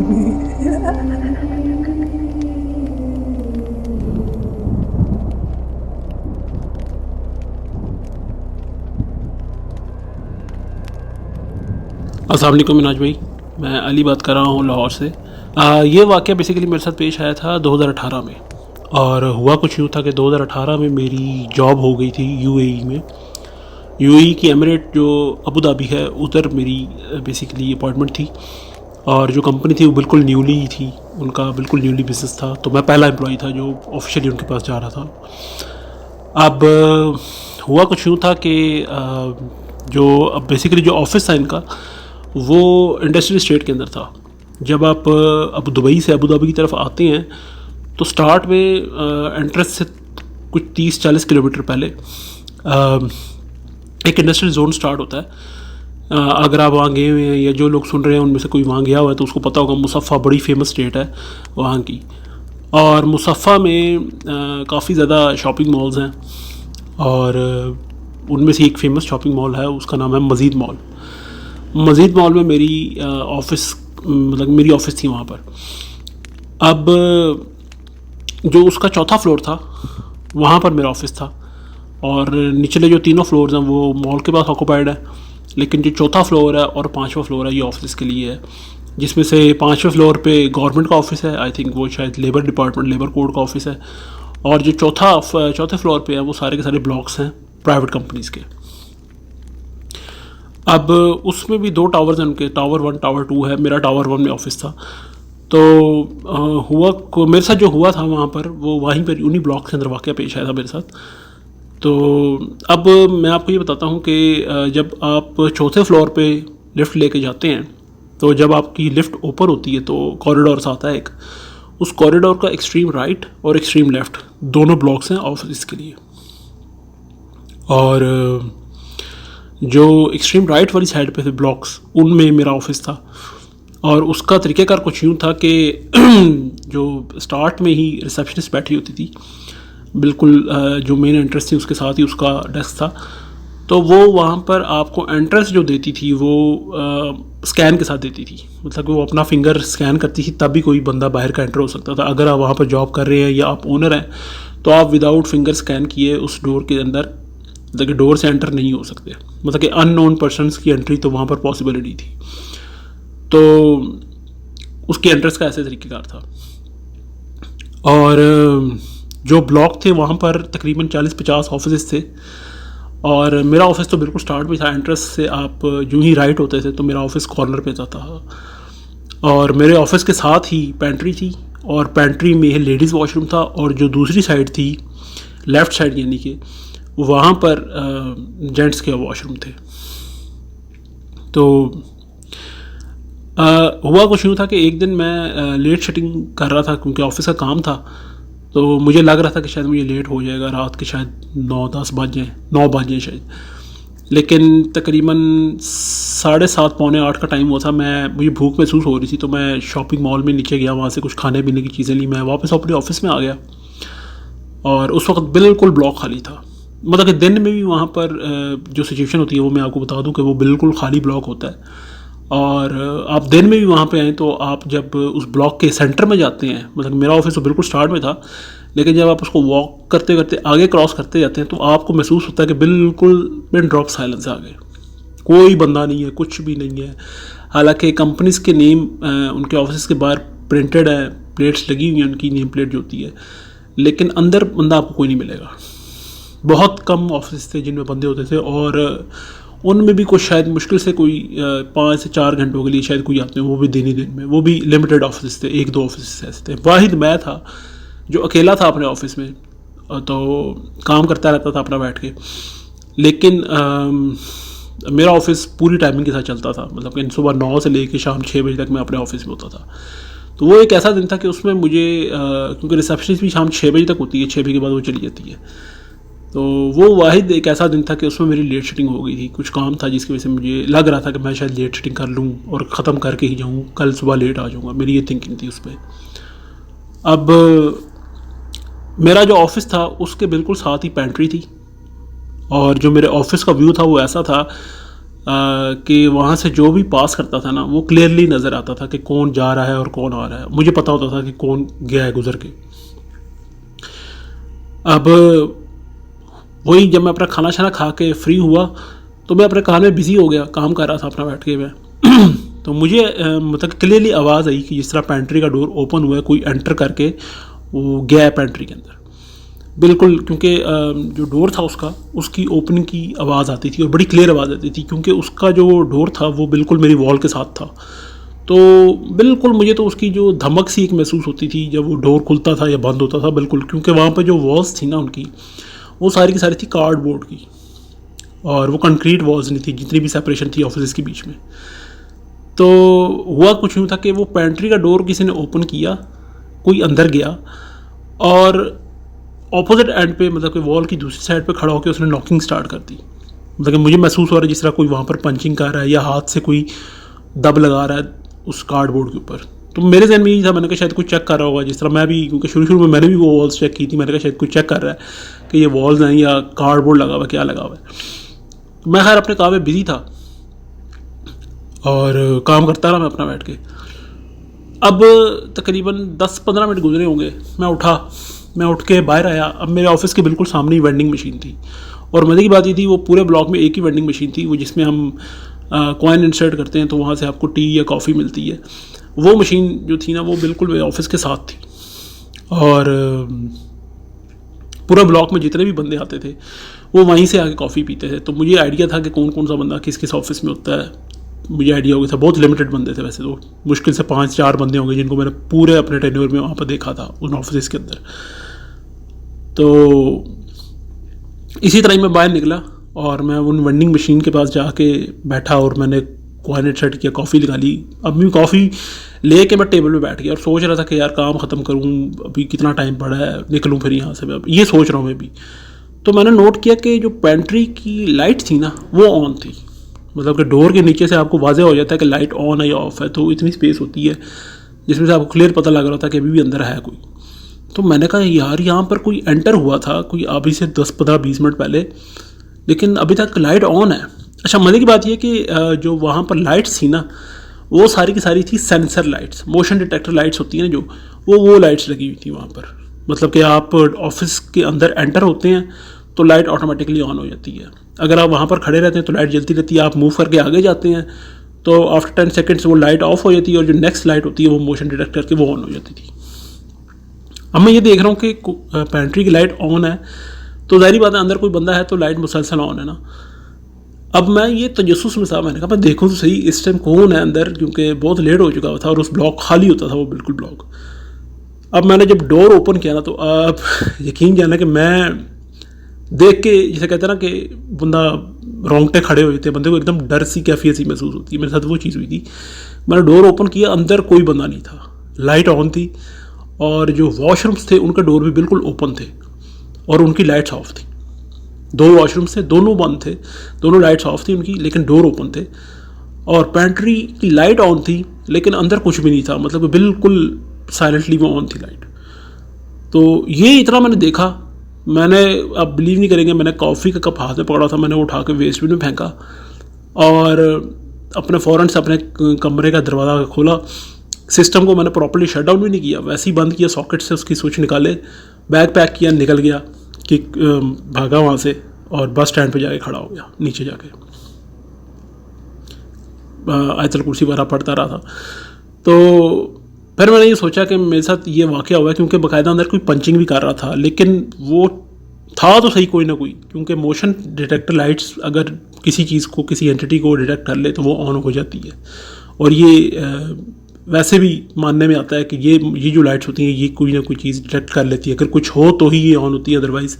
अस्सलाम वालेकुम मिनहाज भाई, मैं अली बात कर रहा हूँ लाहौर से। ये वाक़या बेसिकली मेरे साथ पेश आया था 2018 में। और हुआ कुछ यूँ था कि 2018 में मेरी जॉब हो गई थी यूएई में। यूएई की एमिरेट जो अबू धाबी है उधर मेरी बेसिकली अपॉइंटमेंट थी। और जो कंपनी थी वो बिल्कुल न्यूली थी, उनका बिल्कुल न्यूली बिज़नेस था। तो मैं पहला एम्प्लॉई था जो ऑफिशियली उनके पास जा रहा था। अब हुआ कुछ यूँ था कि जो अब बेसिकली जो ऑफिस था इनका वो इंडस्ट्रियल स्टेट के अंदर था। जब आप अब दुबई से अबू धाबी की तरफ आते हैं तो स्टार्ट में एंट्रेंस से कुछ 30-40 किलोमीटर पहले एक इंडस्ट्रियल जोन स्टार्ट होता है। अगर आप वहाँ गए हुए हैं या जो लोग सुन रहे हैं उनमें से कोई वहाँ गया हुआ है तो उसको पता होगा, मुसफ़ा बड़ी फेमस स्टेट है वहाँ की। और मुसफ़ा में काफ़ी ज़्यादा शॉपिंग मॉल्स हैं और उनमें से एक फ़ेमस शॉपिंग मॉल है, उसका नाम है मज़ीद मॉल। मज़ीद मॉल में मेरी मेरी ऑफ़िस थी वहाँ पर। अब जो उसका चौथा फ्लोर था वहाँ पर मेरा ऑफ़िस था और निचले जो तीनों फ्लोर्स हैं वो मॉल के पास ऑक्यूपाइड है, लेकिन जो चौथा फ्लोर है और पाँचवा फ्लोर है ये ऑफिस के लिए है, जिसमें से पाँचवें फ्लोर पे गवर्नमेंट का ऑफिस है। आई थिंक वो शायद लेबर डिपार्टमेंट, लेबर कोड का ऑफिस है। और जो चौथे फ्लोर पे है वो सारे के सारे ब्लॉक्स हैं प्राइवेट कंपनीज़ के। अब उसमें भी 2 टावर्स हैं उनके, टावर 1 टावर 2 है। मेरा टावर 1 में ऑफिस था। तो मेरे साथ जो हुआ था वहाँ पर वो वहीं पर उन्हीं ब्लॉक के अंदर वाक़या पेश आया था मेरे साथ। तो अब मैं आपको ये बताता हूँ कि जब आप चौथे फ्लोर पे लिफ्ट लेके जाते हैं तो जब आपकी लिफ्ट ऊपर होती है तो कॉरिडोर आता है एक, उस कॉरिडोर का एक्सट्रीम राइट और एक्सट्रीम लेफ़्ट दोनों ब्लॉक्स हैं ऑफिस के लिए। और जो एक्सट्रीम राइट वाली साइड पे थे ब्लॉक्स उनमें मेरा ऑफिस था। और उसका तरीक़ाकार कुछ यूँ था कि जो स्टार्ट में ही रिसेप्शनिस्ट बैठी होती थी बिल्कुल जो मेन एंट्रेंस थी उसके साथ ही उसका डेस्क था। तो वो वहाँ पर आपको एंट्रेंस जो देती थी वो स्कैन के साथ देती थी, मतलब कि वो अपना फिंगर स्कैन करती थी तभी कोई बंदा बाहर का एंटर हो सकता था। अगर आप वहाँ पर जॉब कर रहे हैं या आप ओनर हैं तो आप विदाउट फिंगर स्कैन किए उस डोर के अंदर, मतलब कि डोर से एंटर नहीं हो सकते, मतलब कि अननोन पर्सनस की एंट्री तो वहाँ पर पॉसिबल नहीं थी। तो उसकी एंट्रेंस का ऐसे तरीक़ेकार था। और जो ब्लॉक थे वहाँ पर तकरीबन 40-50 ऑफिस थे और मेरा ऑफिस तो बिल्कुल स्टार्ट में था। एंट्रेंस से आप यूँ ही राइट होते थे तो मेरा ऑफिस कॉर्नर पे था। और मेरे ऑफिस के साथ ही पेंट्री थी और पेंट्री में लेडीज़ वॉशरूम था। और जो दूसरी साइड थी लेफ़्ट साइड यानी कि वहाँ पर जेंट्स के वॉशरूम थे। तो हुआ कुछ यूँ था कि एक दिन मैं लेट शटिंग कर रहा था क्योंकि ऑफिस का काम था। तो मुझे लग रहा था कि शायद मुझे लेट हो जाएगा, रात के शायद 9-10 बज जाएँ, 9 बज जाएँ शायद। लेकिन तकरीबन 7:30 पौने 8 का टाइम हुआ था। मुझे भूख महसूस हो रही थी तो मैं शॉपिंग मॉल में नीचे गया, वहाँ से कुछ खाने पीने की चीज़ें ली, मैं वापस अपने ऑफिस में आ गया। और उस वक्त बिल्कुल ब्लॉक खाली था, मतलब कि दिन में भी वहाँ पर जो सिचुएशन होती है वो मैं आपको बता दूँ कि वो बिल्कुल खाली ब्लॉक होता है। और आप दिन में भी वहाँ पे आएँ तो आप जब उस ब्लॉक के सेंटर में जाते हैं, मतलब मेरा ऑफिस तो बिल्कुल स्टार्ट में था, लेकिन जब आप उसको वॉक करते करते आगे क्रॉस करते जाते हैं तो आपको महसूस होता है कि बिल्कुल पिन ड्रॉप साइलेंस आ गए, कोई बंदा नहीं है, कुछ भी नहीं है। हालांकि कंपनीज़ के नेम उनके ऑफिस के बाहर प्रिंटेड है, प्लेट्स लगी हुई हैं उनकी नेम प्लेट जो होती है, लेकिन अंदर बंदा आपको कोई नहीं मिलेगा। बहुत कम ऑफिस थे जिनमें बंदे होते थे और उनमें भी कुछ शायद मुश्किल से कोई 5 से 4 घंटों के लिए शायद कोई आते हैं, वो भी दिन में, वो भी लिमिटेड ऑफिस थे, 1-2 ऑफिस ऐसे थे। वाहिद मैं था जो अकेला था अपने ऑफिस में, तो काम करता रहता था अपना बैठ के। लेकिन मेरा ऑफिस पूरी टाइमिंग के साथ चलता था, मतलब कि सुबह 9 से लेकर शाम 6 बजे तक मैं अपने ऑफिस में होता था। तो वो एक ऐसा दिन था कि उसमें मुझे क्योंकि रिसेप्शनिस्ट भी शाम 6 बजे तक होती है, 6 बजे के बाद वो चली जाती है, तो वो वाहिद एक ऐसा दिन था कि उसमें मेरी लेट शटिंग हो गई थी। कुछ काम था जिसकी वजह से मुझे लग रहा था कि मैं शायद लेट शटिंग कर लूँ और ख़त्म करके ही जाऊँ, कल सुबह लेट आ जाऊँगा, मेरी ये थिंकिंग थी उस पर। अब मेरा जो ऑफिस था उसके बिल्कुल साथ ही पेंट्री थी और जो मेरे ऑफिस का व्यू था वो ऐसा था कि वहाँ से जो भी पास करता था ना वो क्लियरली नज़र आता था कि कौन जा रहा है और कौन आ रहा है। मुझे पता होता था कि कौन गया है गुजर के। अब वही जब मैं अपना खाना शाना खा के फ्री हुआ तो मैं अपने काम में बिज़ी हो गया, काम कर रहा था अपना बैठ के मैं। तो मुझे मतलब क्लियरली आवाज़ आई कि जिस तरह पेंट्री का डोर ओपन हुआ है, कोई एंटर करके वो गया है पेंट्री के अंदर बिल्कुल। क्योंकि जो डोर था उसकी ओपनिंग की आवाज़ आती थी और बड़ी क्लियर आवाज़ आती थी, क्योंकि उसका जो डोर था वो बिल्कुल मेरी वॉल के साथ था। तो बिल्कुल मुझे तो उसकी जो धमक सी एक महसूस होती थी जब वो डोर खुलता था या बंद होता था बिल्कुल, क्योंकि वहाँ पर जो वॉल्स थी ना उनकी, वो सारी की सारी थी कार्डबोर्ड की, और वो कंक्रीट वॉल्स नहीं थी जितनी भी सेपरेशन थी ऑफिस के बीच में। तो हुआ कुछ यूँ था कि वो पेंट्री का डोर किसी ने ओपन किया, कोई अंदर गया और ऑपोजिट एंड पे मतलब कि वॉल की दूसरी साइड पे खड़ा होकर उसने नॉकिंग स्टार्ट कर दी। मतलब कि मुझे महसूस हो रहा है जिस तरह कोई वहाँ पर पंचिंग कर रहा है या हाथ से कोई दब लगा रहा है उस कार्डबोर्ड के ऊपर। तो मेरे जहन में यही था, मैंने कहा शायद कुछ चेक कर रहा होगा, जिस तरह मैं भी, क्योंकि शुरू में मैंने भी वो वॉल्स चेक की थी, मैंने कहा शायद कुछ चेक कर रहा है कि ये वॉल्स हैं या कार्डबोर्ड लगा हुआ है, क्या लगा हुआ है। तो मैं खैर अपने काम में बिजी था और काम करता रहा मैं अपना बैठ के। अब तकरीबन 10-15 मिनट गुजरे होंगे, मैं उठ के बाहर आया। अब मेरे ऑफिस के बिल्कुल सामने ही वेंडिंग मशीन थी, और मज़े की बात ये थी वो पूरे ब्लॉक में एक ही वेंडिंग मशीन थी, वो जिसमें हम कॉइन इंसर्ट करते हैं तो वहाँ से आपको टी या कॉफ़ी मिलती है। वो मशीन जो थी ना वो बिल्कुल मेरे ऑफिस के साथ थी, और पूरा ब्लॉक में जितने भी बंदे आते थे वो वहीं से आके कॉफ़ी पीते थे। तो मुझे आइडिया था कि कौन कौन सा बंदा किस किस ऑफिस में होता है, मुझे आइडिया हो गया था। बहुत लिमिटेड बंदे थे वैसे, तो मुश्किल से 5-4 बंदे होंगे जिनको मैंने पूरे अपने टेन्योर में वहाँ पर देखा था उन ऑफिस के अंदर। तो इसी तरह ही मैं बाहर निकला और मैं उन वेंडिंग मशीन के पास जाके बैठा और मैंने क्वाइनेट सेट किया, कॉफ़ी लगा ली। अब मैं कॉफ़ी ले के मैं टेबल पे बैठ गया और सोच रहा था कि यार काम ख़त्म करूँ, अभी कितना टाइम पड़ा है, निकलूँ फिर यहाँ से। मैं अब ये सोच रहा हूँ मैं भी। तो मैंने नोट किया कि जो पेंट्री की लाइट थी ना वो ऑन थी, मतलब कि डोर के नीचे से आपको वाज़ेह हो जाता है कि लाइट ऑन है या ऑफ है, तो इतनी स्पेस होती है जिसमें से आपको क्लियर पता लग रहा था कि अभी भी अंदर है कोई। तो मैंने कहा यार यहाँ पर कोई एंटर हुआ था, कोई अभी से 10-15-20 मिनट पहले, लेकिन अभी तक लाइट ऑन है। अच्छा, मज़े की बात यह कि जो वहाँ पर लाइट्स थी ना वो सारी की सारी थी sensor lights, motion detector lights होती हैं ना जो, वो लाइट्स लगी हुई थी वहाँ पर। मतलब कि आप ऑफिस के अंदर एंटर होते हैं तो लाइट ऑटोमेटिकली ऑन हो जाती है। अगर आप वहाँ पर खड़े रहते हैं तो लाइट जलती रहती है, आप मूव करके आगे जाते हैं तो आफ्टर 10 सेकेंड्स वो लाइट ऑफ हो जाती है, और जो नेक्स्ट लाइट होती है वो मोशन डिटेक्टर की वो ऑन हो जाती थी। अब मैं ये देख रहा हूँ कि पेंट्री की लाइट ऑन है, तो ज़ाहिर बात है अंदर कोई बंदा है तो लाइट मुसलसल ऑन है ना। अब मैं ये तजस्सुस में था, मैंने कहा मैं देखूँ तो सही इस टाइम कौन है अंदर, क्योंकि बहुत लेट हो चुका था और उस ब्लॉक खाली होता था वो बिल्कुल ब्लॉक। अब मैंने जब डोर ओपन किया ना तो आप यकीन जाना कि मैं देख के, जैसे कहते हैं ना कि बंदा रोंगटे खड़े हो जाते हैं, बंदे को एकदम डर सी कैफियत सी महसूस होती है। मेरे साथ वो चीज़ हुई थी। मैंने डोर ओपन किया, अंदर कोई बंदा नहीं था, लाइट ऑन थी, और जो वॉशरूम्स थे उनके डोर भी बिल्कुल ओपन थे और उनकी लाइट्स ऑफ थी। 2 वॉशरूम्स थे, दोनों बंद थे, दोनों लाइट्स ऑफ थी उनकी, लेकिन डोर ओपन थे। और पेंट्री की लाइट ऑन थी लेकिन अंदर कुछ भी नहीं था, मतलब बिल्कुल साइलेंटली वो ऑन थी लाइट। तो ये इतना मैंने देखा, मैंने, अब बिलीव नहीं करेंगे, मैंने कॉफ़ी का कप हाथ में पकड़ा था, मैंने उठा के वेस्टबिन में फेंका और अपने फ़ौरन से अपने कमरे का दरवाज़ा खोला। सिस्टम को मैंने प्रॉपर्ली शट डाउन भी नहीं किया, वैसे ही बंद किया, सॉकेट से उसकी स्विच निकाले, बैग पैक किया, निकल गया कि भागा वहाँ से और बस स्टैंड पे जाके खड़ा हो गया। नीचे जाके आयतल कुर्सी वगैरह पढ़ता रहा था। तो फिर मैंने ये सोचा कि मेरे साथ ये वाक़या हुआ है, क्योंकि बाकायदा अंदर कोई पंचिंग भी कर रहा था, लेकिन वो था तो सही कोई ना कोई, क्योंकि मोशन डिटेक्टर लाइट्स अगर किसी चीज़ को, किसी एंटिटी को डिटेक्ट कर ले तो वो ऑन हो जाती है। और ये वैसे भी मानने में आता है कि ये जो लाइट्स होती हैं ये कोई ना कोई चीज़ डिटेक्ट कर लेती है, अगर कुछ हो तो ही ये ऑन होती है, अदरवाइज़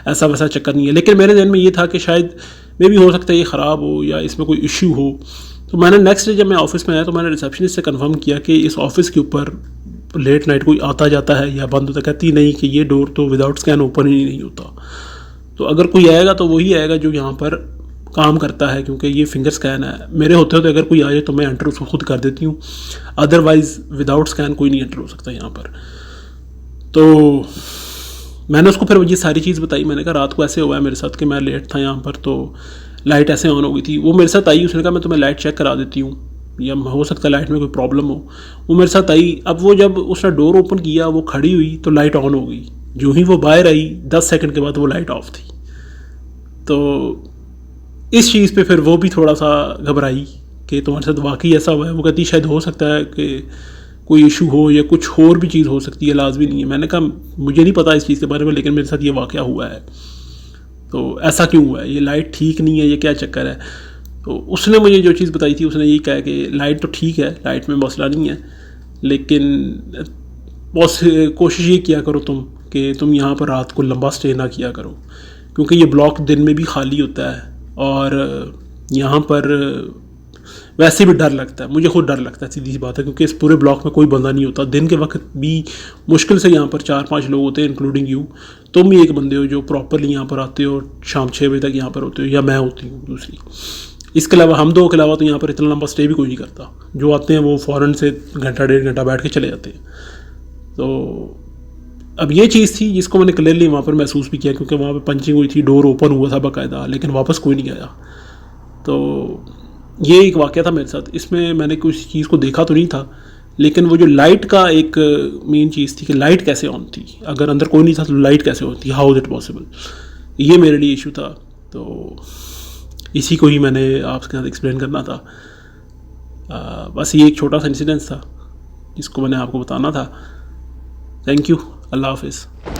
ऐसा वैसा चक्कर नहीं है। लेकिन मेरे जहन में ये था कि शायद मे भी हो सकता है ये ख़राब हो या इसमें कोई इश्यू हो। तो मैंने नेक्स्ट डे जब मैं ऑफिस में आया तो मैंने रिसेप्शनिस्ट से कंफर्म किया कि इस ऑफिस के ऊपर लेट नाइट कोई आता जाता है या बंद होता। कहती नहीं कि ये डोर तो विदाउट स्कैन ओपन ही नहीं होता, तो अगर कोई आएगा तो वही आएगा जो यहाँ पर काम करता है, क्योंकि ये फिंगर स्कैन है। मेरे होते होते अगर कोई आ जाए तो मैं एंटर उसको खुद कर देती हूँ, अदरवाइज़ विदाउट स्कैन कोई नहीं एंटर हो सकता यहाँ पर। तो मैंने उसको फिर ये सारी चीज़ बताई, मैंने कहा रात को ऐसे हुआ है मेरे साथ कि मैं लेट था यहाँ पर, तो लाइट ऐसे ऑन हो गई थी। वो मेरे साथ आई, उसने कहा मैं तुम्हें लाइट चेक करा देती हूँ, या हो सकता है लाइट में कोई प्रॉब्लम हो। वो मेरे साथ आई। अब वो जब उसने डोर ओपन किया, वो खड़ी हुई तो लाइट ऑन हो गई। जो ही वो बाहर आई 10 सेकंड के बाद वो लाइट ऑफ थी। तो इस चीज़ पे फिर वो भी थोड़ा सा घबराई कि तुम्हारे साथ वाकई ऐसा हुआ है। वो कहती शायद हो सकता है कि कोई इशू हो या कुछ और भी चीज़ हो सकती है, लाजमी नहीं है। मैंने कहा मुझे नहीं पता इस चीज़ के बारे में, लेकिन मेरे साथ ये वाक़या हुआ है। तो ऐसा क्यों हुआ है, ये लाइट ठीक नहीं है, ये क्या चक्कर है। तो उसने मुझे जो चीज़ बताई थी, उसने यही कहा कि लाइट तो ठीक है, लाइट में मसला नहीं है, लेकिन बस कोशिश ये किया करो तुम कि तुम यहाँ पर रात को लंबा स्टे ना किया करो, क्योंकि ये ब्लॉक दिन में भी खाली होता है और यहाँ पर वैसे भी डर लगता है। मुझे खुद डर लगता है, सीधी सी बात है, क्योंकि इस पूरे ब्लॉक में कोई बंदा नहीं होता। दिन के वक्त भी मुश्किल से यहाँ पर 4-5 लोग होते हैं, इंक्लूडिंग यू। तुम ही एक बंदे हो जो प्रॉपरली यहाँ पर आते हो, शाम 6 बजे तक यहाँ पर होते हो, या मैं होती हूँ दूसरी। इसके अलावा हम दो के अलावा तो यहाँ पर इतना लंबा स्टे भी कोई नहीं करता। जो आते हैं वो फ़ौरन से घंटा 1.5 घंटा बैठ के चले जाते हैं। तो अब ये चीज़ थी जिसको मैंने क्लियरली वहाँ पर महसूस भी किया, क्योंकि वहाँ पर पंचिंग हुई थी, डोर ओपन हुआ था बाकायदा, लेकिन वापस कोई नहीं आया। तो ये एक वाक़या था मेरे साथ। इसमें मैंने कुछ चीज़ को देखा तो नहीं था, लेकिन वो जो लाइट का एक मेन चीज़ थी कि लाइट कैसे ऑन थी, अगर अंदर कोई नहीं था तो लाइट कैसे ऑन थी, हाउ इज़ इट पॉसिबल। ये मेरे लिए इशू था। तो इसी को ही मैंने आपके साथ एक्सप्लेन करना था। बस ये एक छोटा सा इंसिडेंस था जिसको मैंने आपको बताना था। Thank you. अल्लाह हाफिज़।